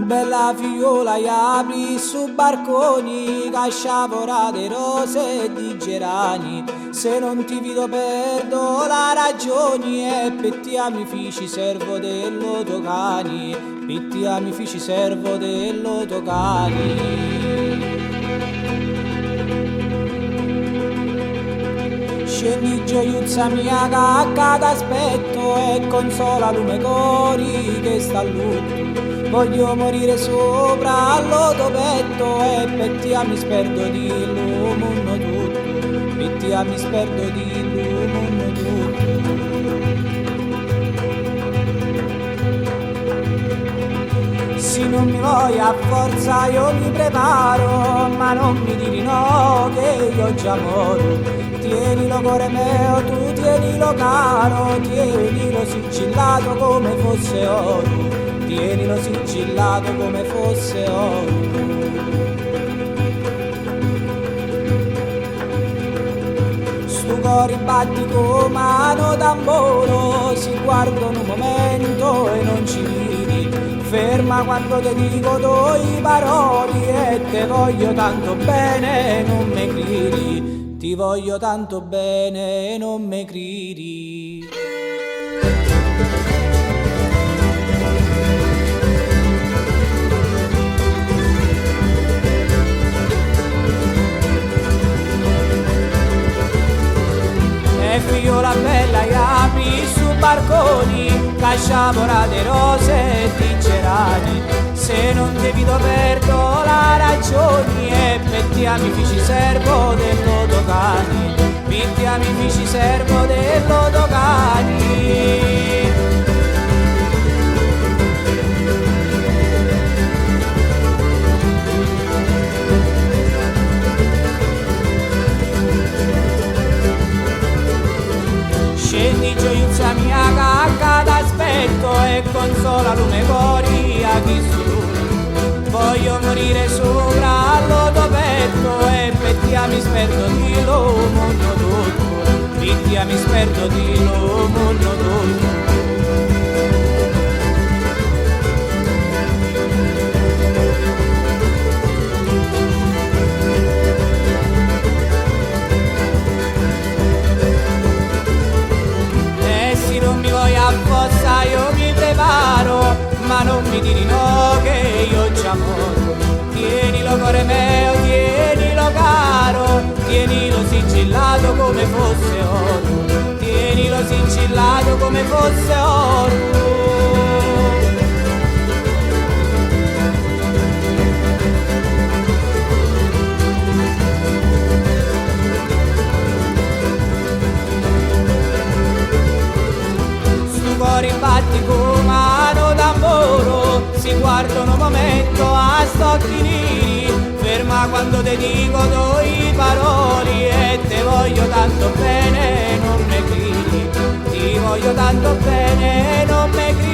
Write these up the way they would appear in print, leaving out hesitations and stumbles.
bella figliola e apri su barconi, casciavora di rose e di gerani. Se non ti vedo perdo la ragioni, e per ti mi fici servo dello tocani, per ti mi fici servo dello tocani. Scendi gioiuzza mia cacca d'aspetto e consola lume cori che sta a lutto. Voglio morire sopra allo petto e per ti mi sperdo di mondo tutto, per ti mi sperdo di mondo tutto. Se non mi vuoi a forza io mi preparo, ma non mi dire no che io già moro. Tienilo cuore mio, tu tienilo caro, tienilo sigillato come fosse oro, tienilo sigillato come fosse oro. Stu cori batti come mano tamburo, si guardano un momento e non ci vedi. Ferma quando ti dico due parole e te voglio tanto bene, non mi credi. Ti voglio tanto bene e non mi credi. E figliola bella e apri su barconi, casciavora di rose e di gerani. Se non ti vedo perdo la ragioni, e per ti mi fici servo dello tocani, per ti mi fici servo dello tocani. Scendi gioiuzza mia cacca d'aspetto e consola lume cori a chi su. Voglio morire sopra allo tuo petto e per ti mi sperdo di lo mondo tutto, per ti mi sperdo di lo mondo tutto. Apposta io mi preparo, ma non mi dire no che io già moro. Tienilo cuore mio, tienilo caro, tienilo sigillato come fosse oro, tienilo sigillato come fosse oro. Batti come mano tamburo, si guardano un momento a stocchi neri. Ferma quando ti dico due parole e te voglio tanto bene, non mi credi. Ti voglio tanto bene, non mi credi.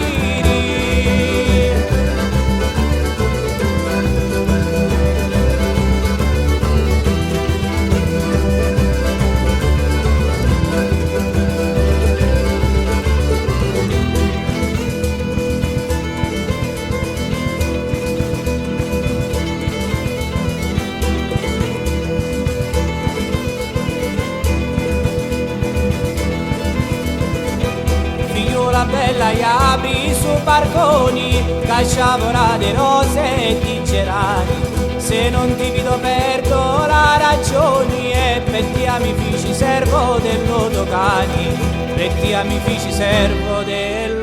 Bella e apri su barconi, casciavora di rose e di gerani. Se non ti vedo perdo la ragioni, e per ti mi fici servo dello tocani, per ti mi fici servo dello